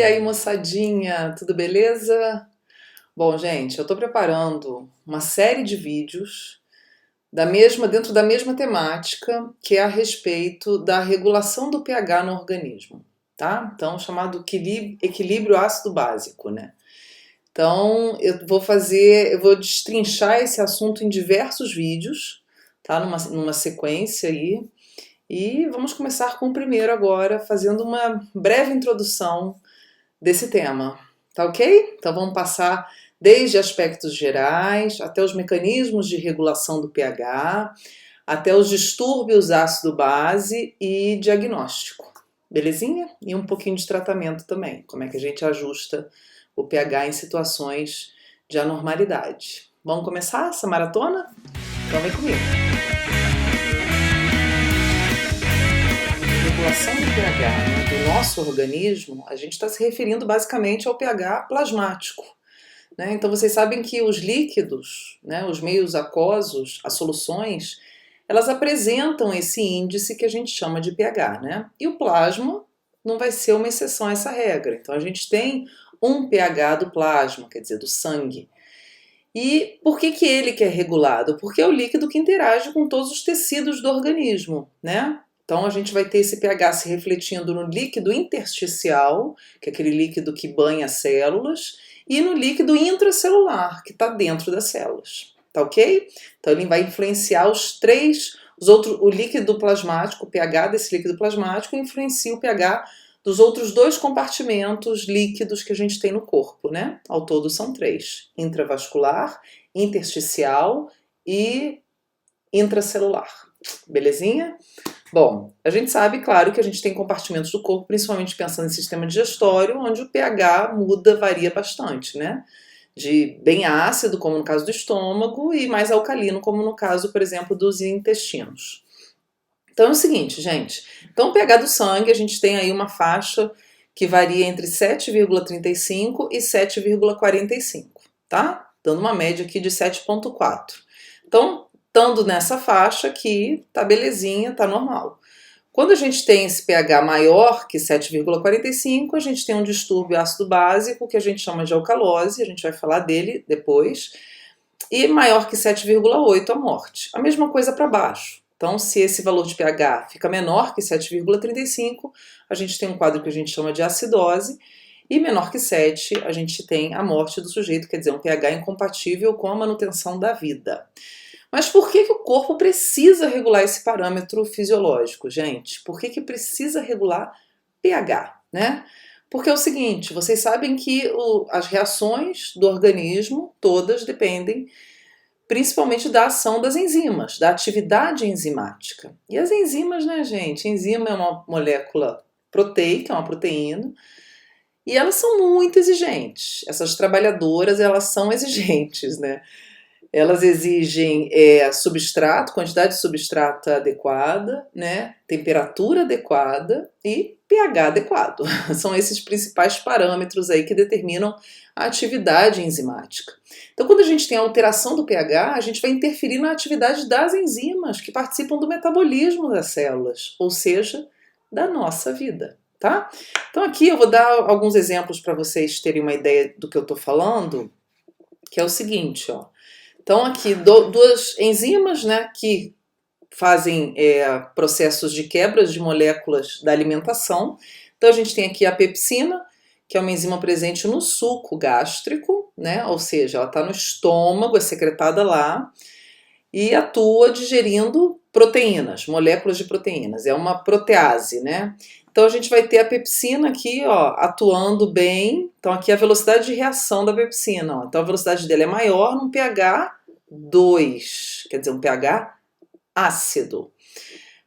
E aí, moçadinha, tudo beleza? Bom, gente, eu tô preparando uma série de vídeos dentro da mesma temática, que é a respeito da regulação do pH no organismo, tá? Então, chamado equilíbrio ácido básico, né? Então, eu vou destrinchar esse assunto em diversos vídeos, tá? Numa sequência aí. E vamos começar com o primeiro agora, fazendo uma breve introdução desse tema, tá ok? Então vamos passar desde aspectos gerais, até os mecanismos de regulação do pH, até os distúrbios ácido-base e diagnóstico, belezinha? E um pouquinho de tratamento também, como é que a gente ajusta o pH em situações de anormalidade. Vamos começar essa maratona? Então vem comigo! Regulação do pH, né, do nosso organismo, a gente está se referindo basicamente ao pH plasmático, né? Então vocês sabem que os líquidos, né, os meios aquosos, as soluções, elas apresentam esse índice que a gente chama de pH, né? E o plasma não vai ser uma exceção a essa regra. Então a gente tem um pH do plasma, quer dizer, do sangue. E por que ele que é regulado? Porque é o líquido que interage com todos os tecidos do organismo, né? Então a gente vai ter esse pH se refletindo no líquido intersticial, que é aquele líquido que banha as células, e no líquido intracelular, que está dentro das células. Tá ok? Então ele vai influenciar o líquido plasmático, o pH desse líquido plasmático influencia o pH dos outros dois compartimentos líquidos que a gente tem no corpo, né? Ao todo são 3: intravascular, intersticial e intracelular. Belezinha? Bom, a gente sabe, claro, que a gente tem compartimentos do corpo, principalmente pensando em sistema digestório, onde o pH varia bastante, né? De bem ácido, como no caso do estômago, e mais alcalino, como no caso, por exemplo, dos intestinos. Então é o seguinte, gente. Então o pH do sangue, a gente tem aí uma faixa que varia entre 7,35 e 7,45, tá? Dando uma média aqui de 7,4. Então, estando nessa faixa aqui, tá belezinha, tá normal. Quando a gente tem esse pH maior que 7,45, a gente tem um distúrbio ácido básico, que a gente chama de alcalose, a gente vai falar dele depois, e maior que 7,8 a morte. A mesma coisa para baixo. Então, se esse valor de pH fica menor que 7,35, a gente tem um quadro que a gente chama de acidose, e menor que 7, a gente tem a morte do sujeito, quer dizer, um pH incompatível com a manutenção da vida. Mas por que o corpo precisa regular esse parâmetro fisiológico, gente? Por que precisa regular pH, né? Porque é o seguinte, vocês sabem que as reações do organismo todas dependem principalmente da ação das enzimas, da atividade enzimática. E as enzimas, né, gente? Enzima é uma molécula proteica, é uma proteína, e elas são muito exigentes. Essas trabalhadoras, elas são exigentes, né? Elas exigem substrato, quantidade de substrato adequada, né? Temperatura adequada e pH adequado. São esses principais parâmetros aí que determinam a atividade enzimática. Então, quando a gente tem alteração do pH, a gente vai interferir na atividade das enzimas que participam do metabolismo das células, ou seja, da nossa vida, tá? Então, aqui eu vou dar alguns exemplos para vocês terem uma ideia do que eu estou falando, que é o seguinte, ó. Então, aqui, duas enzimas, né, que fazem processos de quebras de moléculas da alimentação. Então, a gente tem aqui a pepsina, que é uma enzima presente no suco gástrico, né, ou seja, ela está no estômago, é secretada lá, e atua digerindo proteínas, moléculas de proteínas. É uma protease, né? Então, a gente vai ter a pepsina aqui, ó, atuando bem. Então, aqui é a velocidade de reação da pepsina. Ó. Então, a velocidade dele é maior num pH 2, quer dizer, um pH ácido.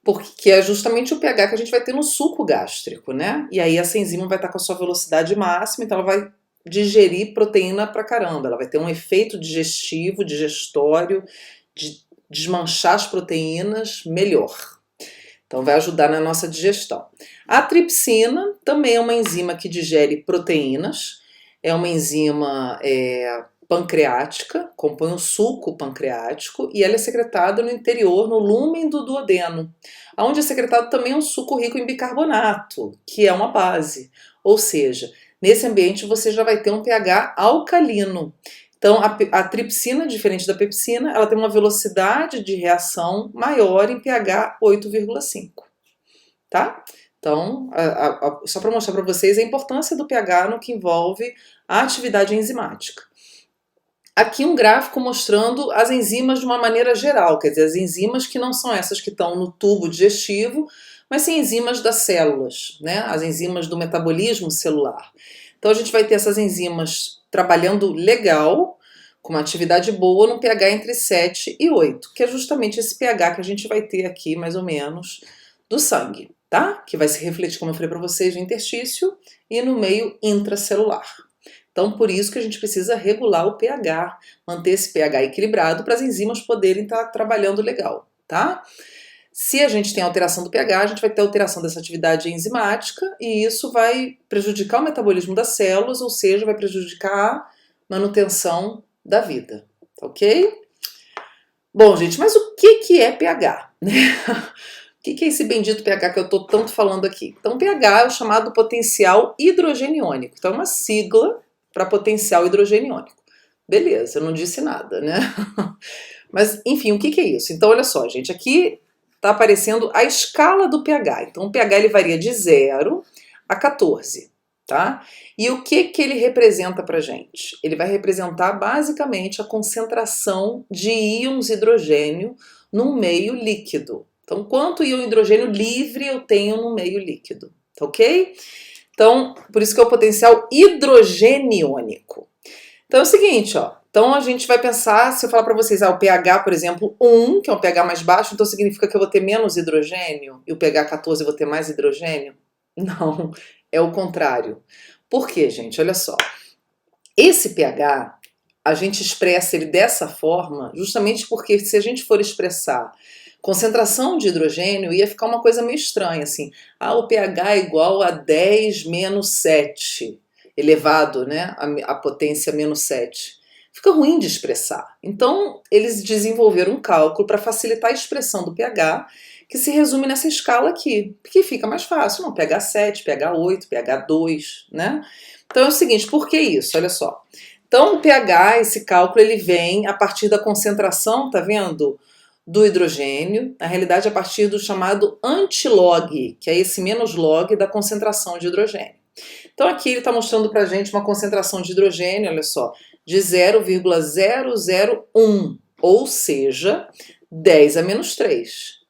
Porque é justamente o pH que a gente vai ter no suco gástrico, né? E aí essa enzima vai estar com a sua velocidade máxima, então ela vai digerir proteína pra caramba. Ela vai ter um efeito digestivo, digestório, de desmanchar as proteínas melhor. Então vai ajudar na nossa digestão. A tripsina também é uma enzima que digere proteínas, é uma enzima pancreática, compõe um suco pancreático e ela é secretada no interior, no lúmen do duodeno, onde é secretado também um suco rico em bicarbonato, que é uma base. Ou seja, nesse ambiente você já vai ter um pH alcalino. Então, a tripsina, diferente da pepsina, ela tem uma velocidade de reação maior em pH 8,5, tá? Então, só para mostrar para vocês a importância do pH no que envolve a atividade enzimática. Aqui um gráfico mostrando as enzimas de uma maneira geral, quer dizer, as enzimas que não são essas que estão no tubo digestivo, mas sim enzimas das células, né? As enzimas do metabolismo celular. Então a gente vai ter essas enzimas trabalhando legal, com uma atividade boa, no pH entre 7 e 8, que é justamente esse pH que a gente vai ter aqui, mais ou menos, do sangue, tá? Que vai se refletir, como eu falei para vocês, no interstício e no meio intracelular. Então, por isso que a gente precisa regular o pH, manter esse pH equilibrado para as enzimas poderem estar trabalhando legal, tá? Se a gente tem alteração do pH, a gente vai ter alteração dessa atividade enzimática e isso vai prejudicar o metabolismo das células, ou seja, vai prejudicar a manutenção da vida, ok? Bom, gente, mas o que é pH? O que é esse bendito pH que eu estou tanto falando aqui? Então, pH é o chamado potencial hidrogeniônico. Então, é uma sigla para potencial hidrogeniônico. Beleza, eu não disse nada, né? Mas, enfim, o que é isso? Então, olha só, gente, aqui está aparecendo a escala do pH. Então, o pH ele varia de 0 a 14, tá? E o que ele representa para gente? Ele vai representar basicamente a concentração de íons hidrogênio num meio líquido. Então, quanto íon hidrogênio livre eu tenho no meio líquido, tá ok? Então, por isso que é o potencial hidrogeniônico. Então é o seguinte, ó. Então a gente vai pensar, se eu falar para vocês, o pH, por exemplo, 1, que é um pH mais baixo, então significa que eu vou ter menos hidrogênio, e o pH 14 eu vou ter mais hidrogênio? Não, é o contrário. Por quê, gente? Olha só. Esse pH, a gente expressa ele dessa forma, justamente porque se a gente for expressar concentração de hidrogênio, ia ficar uma coisa meio estranha, assim. O pH é igual a 10 menos 7, elevado, né, a potência menos 7. Fica ruim de expressar. Então, eles desenvolveram um cálculo para facilitar a expressão do pH, que se resume nessa escala aqui, que fica mais fácil. Não, pH 7, pH 8, pH 2, né? Então é o seguinte, por que isso? Olha só. Então, o pH, esse cálculo, ele vem a partir da concentração, tá vendo? Do hidrogênio, na realidade a partir do chamado antilog, que é esse menos log da concentração de hidrogênio. Então aqui ele está mostrando para a gente uma concentração de hidrogênio, olha só, de 0,001, ou seja, 10 a menos 3.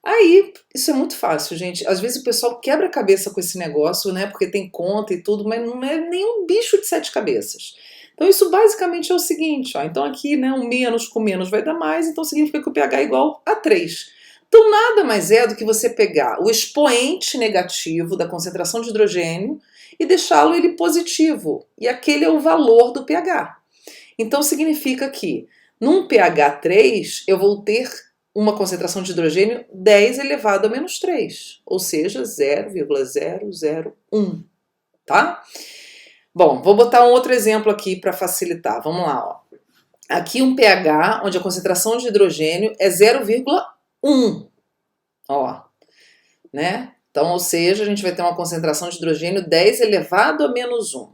Aí, isso é muito fácil, gente. Às vezes o pessoal quebra a cabeça com esse negócio, né? Porque tem conta e tudo, mas não é nem um bicho de 7 cabeças. Então isso basicamente é o seguinte, ó. Então aqui, né, um menos com menos vai dar mais, então significa que o pH é igual a 3. Então nada mais é do que você pegar o expoente negativo da concentração de hidrogênio e deixá-lo ele positivo. E aquele é o valor do pH. Então significa que num pH 3 eu vou ter uma concentração de hidrogênio 10 elevado a menos 3, ou seja, 0,001, tá? Bom, vou botar um outro exemplo aqui para facilitar. Vamos lá, ó. Aqui um pH onde a concentração de hidrogênio é 0,1, ó, né? Então, ou seja, a gente vai ter uma concentração de hidrogênio 10 elevado a menos 1.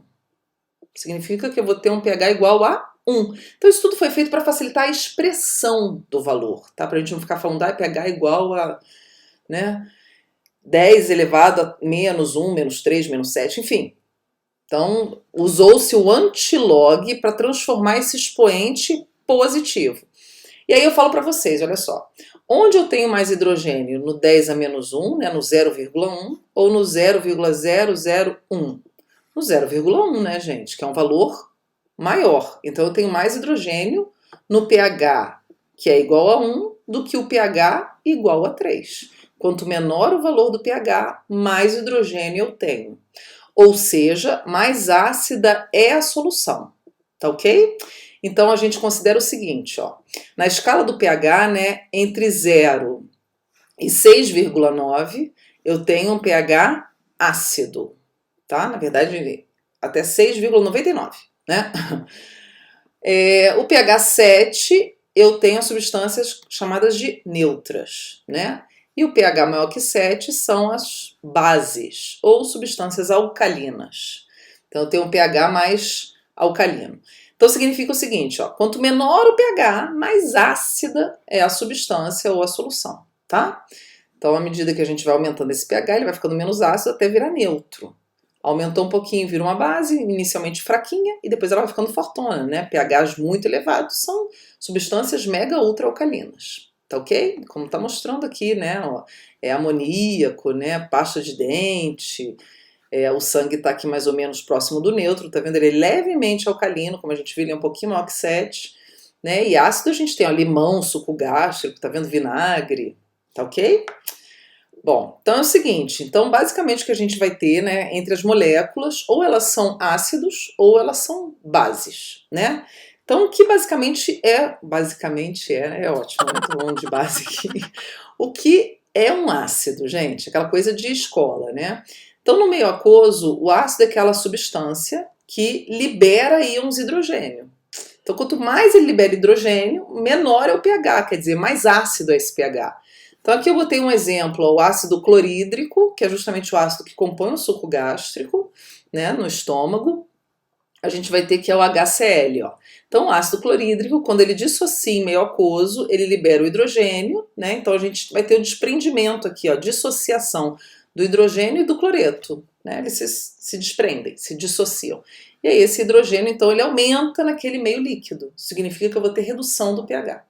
Significa que eu vou ter um pH igual a 1. Então, isso tudo foi feito para facilitar a expressão do valor, tá? Para a gente não ficar falando, pH igual a, né, 10 elevado a menos 1, menos 3, menos 7, enfim. Então, usou-se o antilog para transformar esse expoente positivo. E aí eu falo para vocês, olha só. Onde eu tenho mais hidrogênio? No 10 a menos 1, né, no 0,1, ou no 0,001? No 0,1, né, gente? Que é um valor maior. Então, eu tenho mais hidrogênio no pH, que é igual a 1, do que o pH igual a 3. Quanto menor o valor do pH, mais hidrogênio eu tenho. Ou seja, mais ácida é a solução, tá ok? Então a gente considera o seguinte, ó, na escala do pH, né, entre 0 e 6,9, eu tenho um pH ácido, tá? Na verdade, até 6,99, né? O pH 7, eu tenho as substâncias chamadas de neutras, né? E o pH maior que 7 são as bases, ou substâncias alcalinas. Então eu tenho um pH mais alcalino. Então significa o seguinte, ó, quanto menor o pH, mais ácida é a substância ou a solução, tá? Então à medida que a gente vai aumentando esse pH, ele vai ficando menos ácido até virar neutro. Aumentou um pouquinho, vira uma base, inicialmente fraquinha, e depois ela vai ficando fortona, né? pHs muito elevados são substâncias mega ultra alcalinas, tá ok? Como tá mostrando aqui, né? Ó, é amoníaco, né? Pasta de dente, o sangue está aqui mais ou menos próximo do neutro, tá vendo? Ele é levemente alcalino, como a gente viu, ele é um pouquinho maior que 7, né? E ácido a gente tem ó, limão, suco gástrico, tá vendo? Vinagre, tá ok? Bom, então é o seguinte, então basicamente o que a gente vai ter, né, entre as moléculas, ou elas são ácidos ou elas são bases, né? Então o que basicamente é ótimo, muito bom de base aqui. O que é um ácido, gente? Aquela coisa de escola, né? Então no meio aquoso, o ácido é aquela substância que libera íons hidrogênio. Então quanto mais ele libera hidrogênio, menor é o pH, quer dizer, mais ácido é esse pH. Então aqui eu botei um exemplo, o ácido clorídrico, que é justamente o ácido que compõe o suco gástrico, né, no estômago. A gente vai ter que é o HCl, ó. Então o ácido clorídrico, quando ele dissocia em meio aquoso, ele libera o hidrogênio, né? Então a gente vai ter o desprendimento aqui, ó, dissociação do hidrogênio e do cloreto, né? Eles se desprendem, se dissociam. E aí esse hidrogênio, então, ele aumenta naquele meio líquido. Significa que eu vou ter redução do pH,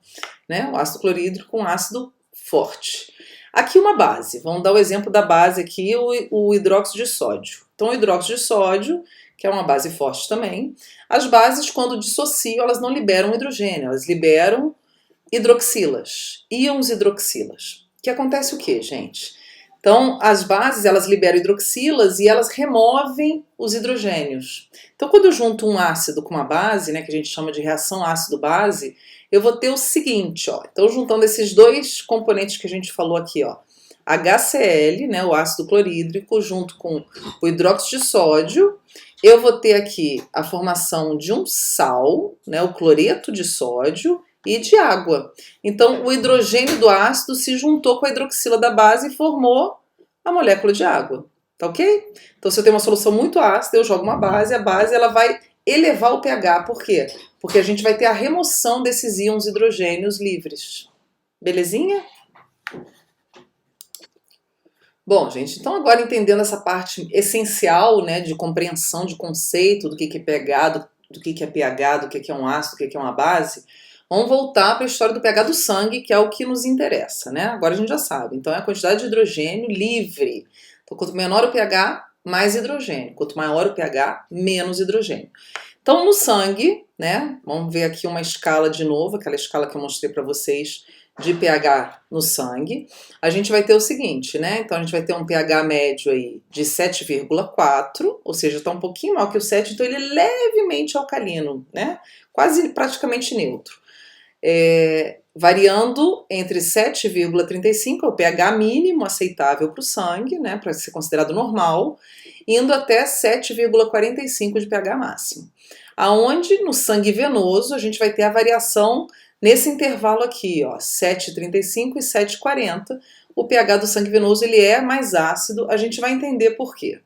né? O ácido clorídrico com ácido forte. Aqui uma base, vamos dar o exemplo da base aqui, o hidróxido de sódio. Então o hidróxido de sódio, que é uma base forte também, as bases quando dissociam, elas não liberam hidrogênio, elas liberam hidroxilas, íons hidroxilas. Que acontece o que, gente? Então as bases, elas liberam hidroxilas e elas removem os hidrogênios. Então quando eu junto um ácido com uma base, né, que a gente chama de reação ácido-base, eu vou ter o seguinte, ó. Então, juntando esses dois componentes que a gente falou aqui, ó, HCl, né, o ácido clorídrico, junto com o hidróxido de sódio, eu vou ter aqui a formação de um sal, né, o cloreto de sódio e de água. Então, o hidrogênio do ácido se juntou com a hidroxila da base e formou a molécula de água, tá ok? Então, se eu tenho uma solução muito ácida, eu jogo uma base, a base ela vai elevar o pH, por quê? Porque a gente vai ter a remoção desses íons hidrogênios livres. Belezinha? Bom, gente, então agora entendendo essa parte essencial, né, de compreensão de conceito do que é pH, do que é pH, do que é um ácido, do que é uma base, vamos voltar para a história do pH do sangue, que é o que nos interessa, né? Agora a gente já sabe. Então é a quantidade de hidrogênio livre. Então quanto menor o pH, mais hidrogênio. Quanto maior o pH, menos hidrogênio. Então, no sangue, né, vamos ver aqui uma escala de novo, aquela escala que eu mostrei para vocês de pH no sangue. A gente vai ter o seguinte, né, então a gente vai ter um pH médio aí de 7,4, ou seja, está um pouquinho maior que o 7, então ele é levemente alcalino, né, quase praticamente neutro. Variando entre 7,35, é o pH mínimo aceitável para o sangue, né, para ser considerado normal, indo até 7,45 de pH máximo. Aonde no sangue venoso a gente vai ter a variação nesse intervalo aqui, ó, 7,35 e 7,40. O pH do sangue venoso ele é mais ácido, a gente vai entender por quê.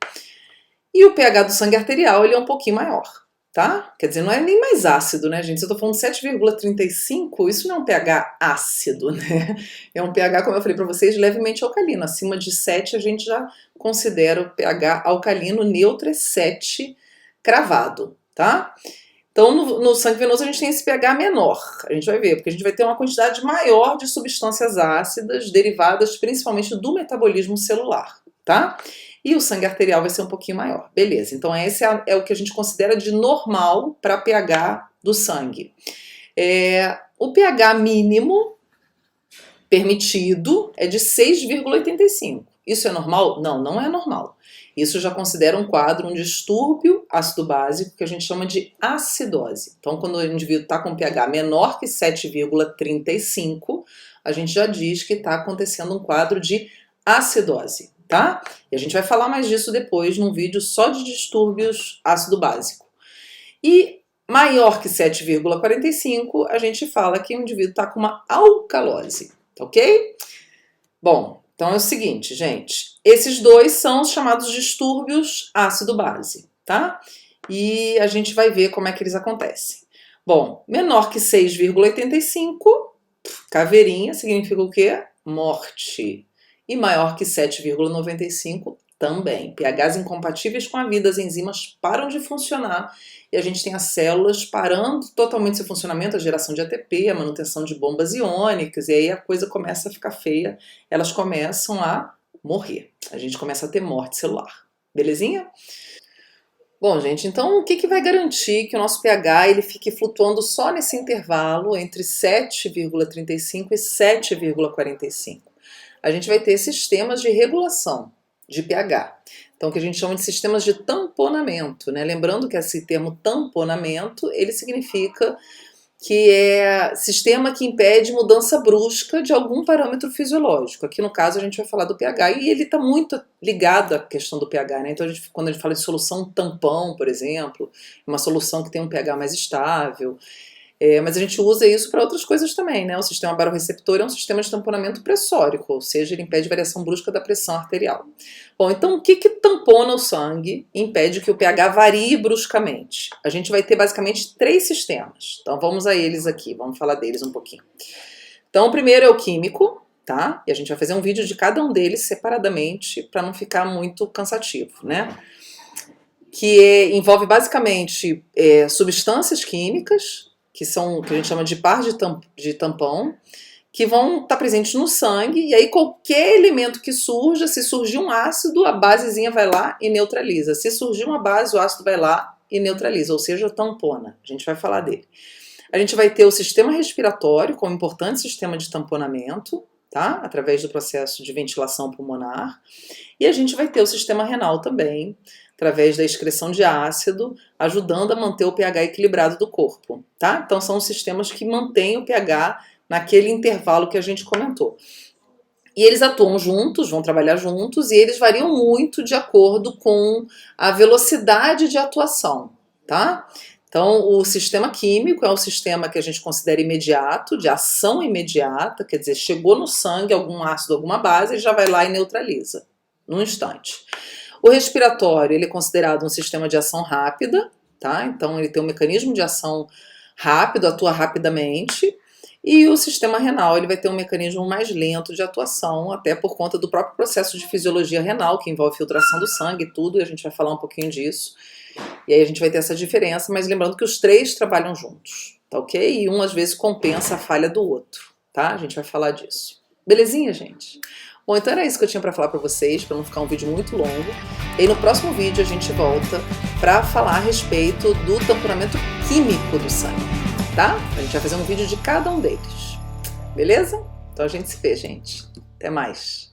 E o pH do sangue arterial ele é um pouquinho maior, tá? Quer dizer, não é nem mais ácido, né, gente? Se eu tô falando 7,35, isso não é um pH ácido, né? É um pH, como eu falei para vocês, levemente alcalino. Acima de 7 a gente já considera o pH alcalino, neutro é 7 cravado, tá? Então, no sangue venoso a gente tem esse pH menor, a gente vai ver, porque a gente vai ter uma quantidade maior de substâncias ácidas derivadas principalmente do metabolismo celular, tá? E o sangue arterial vai ser um pouquinho maior. Beleza, então esse é o que a gente considera de normal para pH do sangue. O pH mínimo permitido é de 6,85. Isso é normal? Não, não é normal. Isso já considera um quadro, um distúrbio ácido-básico que a gente chama de acidose. Então, quando o indivíduo está com pH menor que 7,35, a gente já diz que está acontecendo um quadro de acidose, tá? E a gente vai falar mais disso depois num vídeo só de distúrbios ácido-básico. E maior que 7,45, a gente fala que o indivíduo está com uma alcalose, tá ok? Bom, então é o seguinte, gente. Esses dois são os chamados distúrbios ácido-base, tá? e a gente vai ver como é que eles acontecem. Bom, menor que 6,85, caveirinha, significa o quê? Morte. E maior que 7,95, também. pHs incompatíveis com a vida, as enzimas param de funcionar e a gente tem as células parando totalmente seu funcionamento, a geração de ATP, a manutenção de bombas iônicas, e aí a coisa começa a ficar feia, elas começam a morrer. A gente começa a ter morte celular. Belezinha? Bom, gente, então o que vai garantir que o nosso pH ele fique flutuando só nesse intervalo entre 7,35 e 7,45? A gente vai ter sistemas de regulação de pH. Então, o que a gente chama de sistemas de tamponamento, né? Lembrando que esse termo tamponamento, ele significa que é sistema que impede mudança brusca de algum parâmetro fisiológico. Aqui no caso a gente vai falar do pH e ele está muito ligado à questão do pH, né? Então quando a gente fala de solução tampão, por exemplo, uma solução que tem um pH mais estável, mas a gente usa isso para outras coisas também, né? O sistema barorreceptor é um sistema de tamponamento pressórico, ou seja, ele impede variação brusca da pressão arterial. Bom, então o que tampona o sangue e impede que o pH varie bruscamente? A gente vai ter basicamente 3 sistemas. Então vamos a eles aqui, vamos falar deles um pouquinho. Então o primeiro é o químico, tá? E a gente vai fazer um vídeo de cada um deles separadamente para não ficar muito cansativo, né? Que envolve basicamente substâncias químicas, que a gente chama de par de tampão, que vão estar presentes no sangue, e aí qualquer elemento que surja, se surgir um ácido, a basezinha vai lá e neutraliza. Se surgir uma base, o ácido vai lá e neutraliza, ou seja, tampona. A gente vai falar dele. A gente vai ter o sistema respiratório como importante sistema de tamponamento, tá? Através do processo de ventilação pulmonar. E a gente vai ter o sistema renal também, através da excreção de ácido, ajudando a manter o pH equilibrado do corpo, tá? Então são os sistemas que mantêm o pH naquele intervalo que a gente comentou. E eles atuam juntos, vão trabalhar juntos, e eles variam muito de acordo com a velocidade de atuação, tá? Então, o sistema químico é um sistema que a gente considera imediato, de ação imediata, quer dizer, chegou no sangue algum ácido, alguma base, ele já vai lá e neutraliza, num instante. O respiratório, ele é considerado um sistema de ação rápida, tá? Então, ele tem um mecanismo de ação rápido, atua rapidamente. E o sistema renal, ele vai ter um mecanismo mais lento de atuação, até por conta do próprio processo de fisiologia renal, que envolve filtração do sangue e tudo, e a gente vai falar um pouquinho disso. E aí a gente vai ter essa diferença, mas lembrando que os 3 trabalham juntos, tá ok? E um, às vezes, compensa a falha do outro, tá? A gente vai falar disso. Belezinha, gente? Bom, então era isso que eu tinha para falar para vocês, para não ficar um vídeo muito longo. E no próximo vídeo a gente volta para falar a respeito do tamponamento químico do sangue, tá? A gente vai fazer um vídeo de cada um deles, beleza? Então a gente se vê, gente. Até mais.